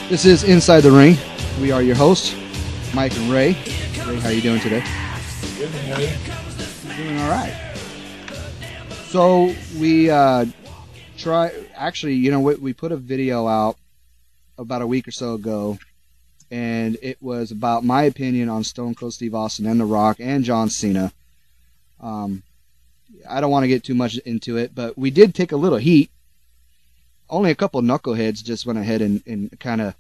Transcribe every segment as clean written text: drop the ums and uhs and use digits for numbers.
This is Inside the Ring. We are your hosts, Mike and Ray. Ray, how are you doing today? Good, how are you? Doing all right. So we actually, you know, we put a video out about a week or so ago, and it was about my opinion on Stone Cold Steve Austin and The Rock and John Cena. I don't want to get too much into it, but we did take a little heat. Only a couple of knuckleheads just went ahead and kind of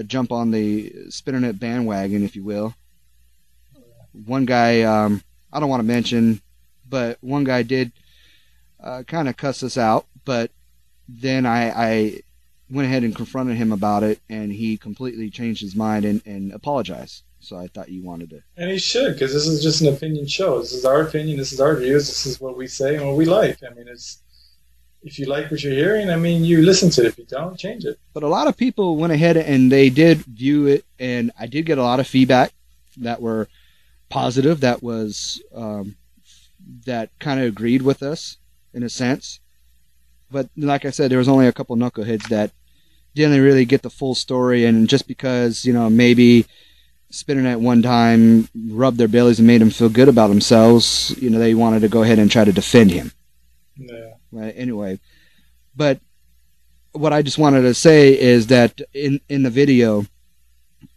jump on the Spinnernet bandwagon, if you will. One guy, I don't want to mention, but one guy did kind of cuss us out, but then I went ahead and confronted him about it, and he completely changed his mind and apologized. So I thought you wanted to. And he should, because this is just an opinion show. This is our opinion, this is our views, this is what we say and what we like. I mean, if you like what you're hearing, I mean, you listen to it. If you don't, change it. But a lot of people went ahead and they did view it, and I did get a lot of feedback that were positive, that was that kind of agreed with us in a sense. But like I said, there was only a couple knuckleheads that didn't really get the full story, and just because, you know, maybe Spinnernet one time rubbed their bellies and made them feel good about themselves, you know, they wanted to go ahead and try to defend him. Yeah. Right. Anyway, but what I just wanted to say is that in the video,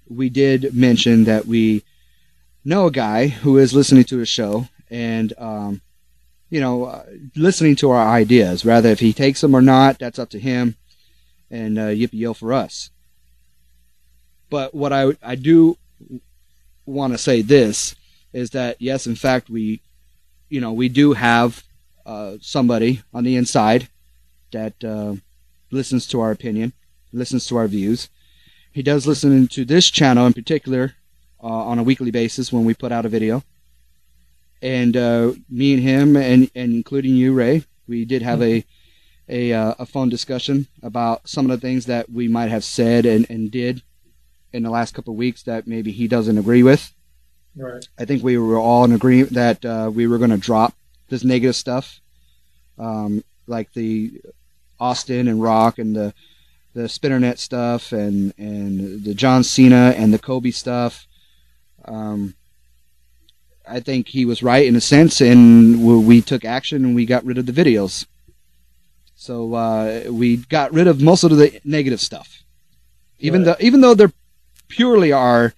we did mention that we know a guy who is listening to a show and, you know, listening to our ideas. Rather, if he takes them or not, that's up to him, and yippee-yo for us. But what I do want to say this is that, yes, in fact, we do have somebody on the inside that listens to our opinion, listens to our views. He does listen to this channel in particular on a weekly basis when we put out a video. And me and him, and including you, Ray, we did have a phone discussion about some of the things that we might have said and did in the last couple of weeks that maybe he doesn't agree with. Right. I think we were all in agreement that we were going to drop this negative stuff, like the Austin and Rock and the Spinnernet stuff and the John Cena and the Kobe stuff. I think he was right in a sense, and we took action and we got rid of the videos. So we got rid of most of the negative stuff, even though they're purely our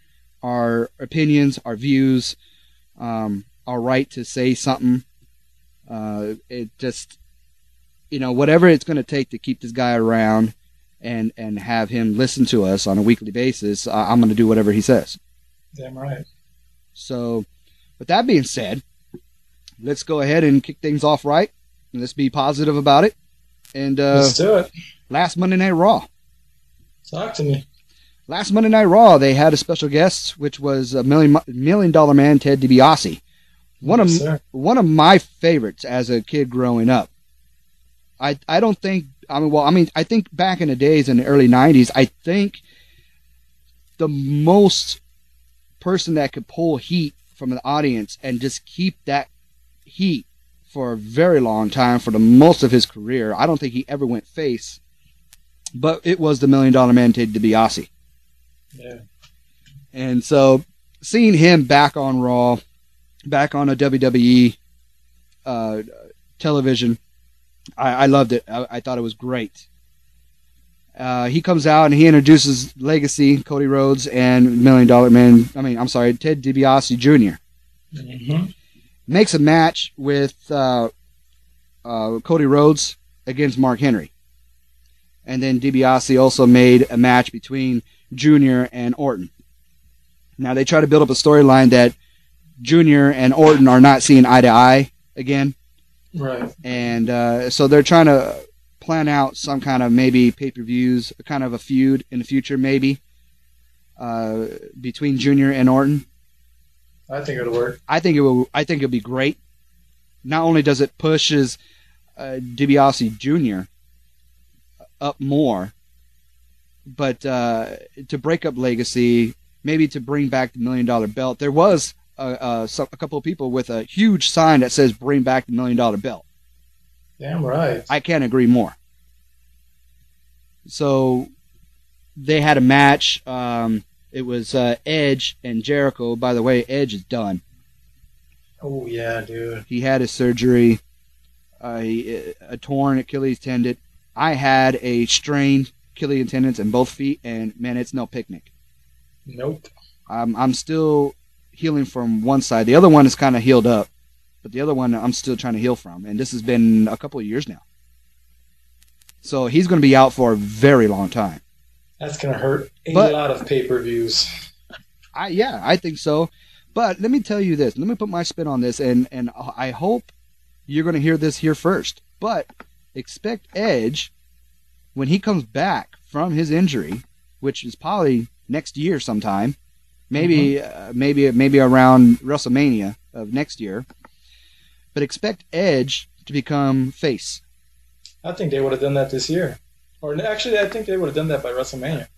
opinions, our views, our right to say something. It just, you know, whatever it's going to take to keep this guy around and have him listen to us on a weekly basis, I'm going to do whatever he says. Damn right. So, with that being said, let's go ahead and kick things off right. And let's be positive about it. And let's do it. Last Monday Night Raw. Talk to me. Last Monday Night Raw, they had a special guest, which was a million dollar man, Ted DiBiase. One of my favorites as a kid growing up. I think back in the days in the early 90s, I think the most person that could pull heat from the audience and just keep that heat for a very long time for the most of his career. I don't think he ever went face, but it was the $1 Million Man, Ted DiBiase. Yeah. And so seeing him back on Raw, back on a WWE television, I loved it. I thought it was great. He comes out and he introduces Legacy, Cody Rhodes, and $1 Million Man. Ted DiBiase Jr. Mm-hmm. Makes a match with Cody Rhodes against Mark Henry. And then DiBiase also made a match between Jr. and Orton. Now they try to build up a storyline that Jr. and Orton are not seeing eye to eye again. Right. And so they're trying to plan out some kind of maybe pay-per-views, kind of a feud in the future maybe between Jr. and Orton. I think it'll work. I think it'll be great. Not only does it push his DiBiase Jr. up more, but to break up Legacy, maybe to bring back the $1 Million Belt. There was a couple of people with a huge sign that says "Bring back the $1 Million Belt." Damn right. I can't agree more. So they had a match. It was Edge and Jericho. By the way, Edge is done. Oh yeah, dude. He had his surgery, a torn Achilles tendon. I had a strained Achilles tendons in both feet, and man, it's no picnic. Nope. I'm still healing from one side. The other one is kind of healed up, but the other one I'm still trying to heal from, and this has been a couple of years now. So he's going to be out for a very long time. That's going to hurt a lot of pay-per-views. I think so. But let me tell you this. Let me put my spin on this, and I hope you're going to hear this here first. But expect Edge, when he comes back from his injury, which is probably next year sometime, maybe around WrestleMania of next year. But expect Edge to become face. I think they would have done that this year. Or actually, I think they would have done that by WrestleMania.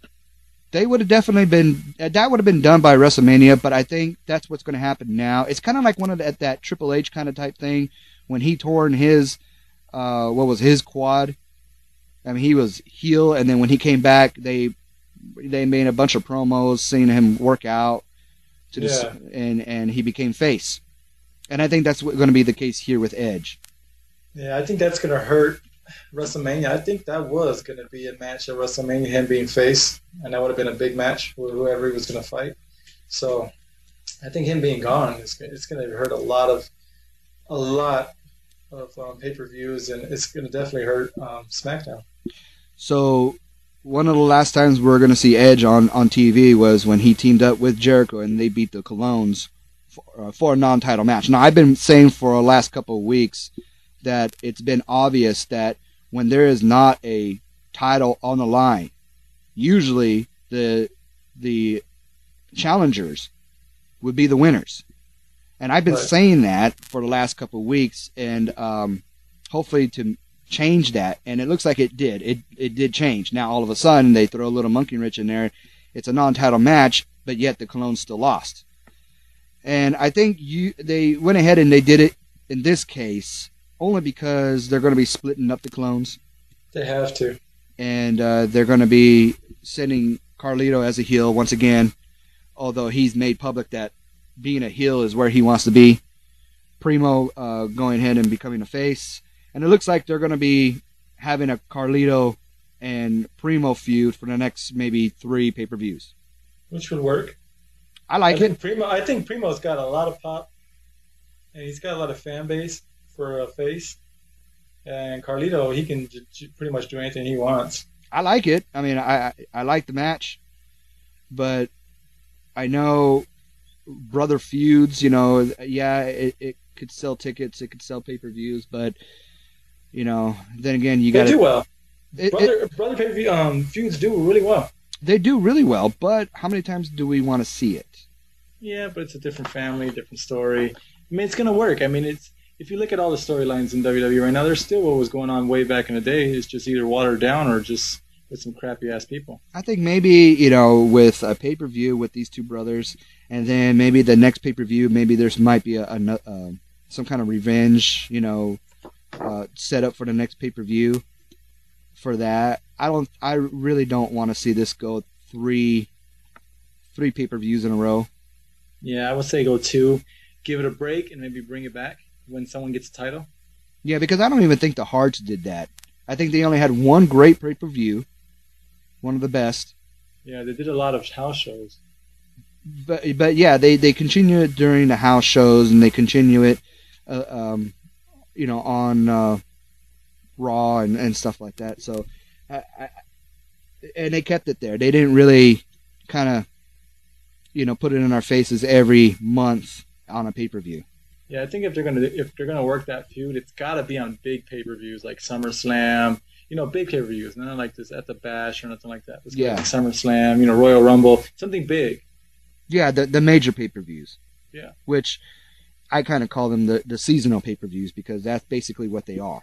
They would have definitely been, that would have been done by WrestleMania, but I think that's what's going to happen now. It's kind of like one of that Triple H kind of type thing when he tore his, his quad. I mean, he was heel, and then when he came back, they made a bunch of promos seeing him work out, and he became face. And I think that's going to be the case here with Edge. Yeah, I think that's going to hurt WrestleMania. I think that was going to be a match at WrestleMania, him being face, and that would have been a big match for whoever he was going to fight. So I think him being gone it's going to hurt a lot of pay-per-views, and it's going to definitely hurt SmackDown. So one of the last times we're going to see Edge on TV was when he teamed up with Jericho and they beat the Colognes for a non-title match. Now, I've been saying for the last couple of weeks that it's been obvious that when there is not a title on the line, usually the challengers would be the winners. And I've been saying that for the last couple of weeks, and hopefully to change that. And it looks like it did. It did change. Now, all of a sudden, they throw a little monkey wrench in there. It's a non-title match, but yet the Colognes still lost. And I think they went ahead and they did it in this case only because they're going to be splitting up the Colognes. They have to. And they're going to be sending Carlito as a heel once again, although he's made public that being a heel is where he wants to be. Primo going ahead and becoming a face. And it looks like they're going to be having a Carlito and Primo feud for the next maybe 3 pay-per-views. Which would work. I think Primo's got a lot of pop, and he's got a lot of fan base for a face. And Carlito, he can pretty much do anything he wants. I like it. I mean, I like the match, but I know brother feuds, it could sell tickets, it could sell pay-per-views, but, then again, you got to... They do well. Brother pay-per-view feuds do really well. They do really well, but how many times do we want to see it? Yeah, but it's a different family, different story. I mean, it's going to work. I mean, if you look at all the storylines in WWE right now, there's still what was going on way back in the day. It's just either watered down or just with some crappy-ass people. I think maybe, with a pay-per-view with these two brothers, and then maybe the next pay-per-view, maybe there might be some kind of revenge, set up for the next pay-per-view for that. I really don't want to see this go three pay-per-views in a row. Yeah, I would say go 2. Give it a break and maybe bring it back when someone gets a title. Yeah, because I don't even think the Hearts did that. I think they only had one great pay-per-view, one of the best. Yeah, they did a lot of house shows. But yeah, they continue it during the house shows, and they continue it, on Raw and stuff like that. So, and they kept it there. They didn't really kind of, put it in our faces every month on a pay-per-view. Yeah, I think if they're gonna work that feud, it's got to be on big pay-per-views like SummerSlam. Big pay-per-views, not like this at the Bash or nothing like that. It's like SummerSlam, Royal Rumble, something big. Yeah, the major pay-per-views. Yeah. Which I kind of call them the seasonal pay-per-views because that's basically what they are.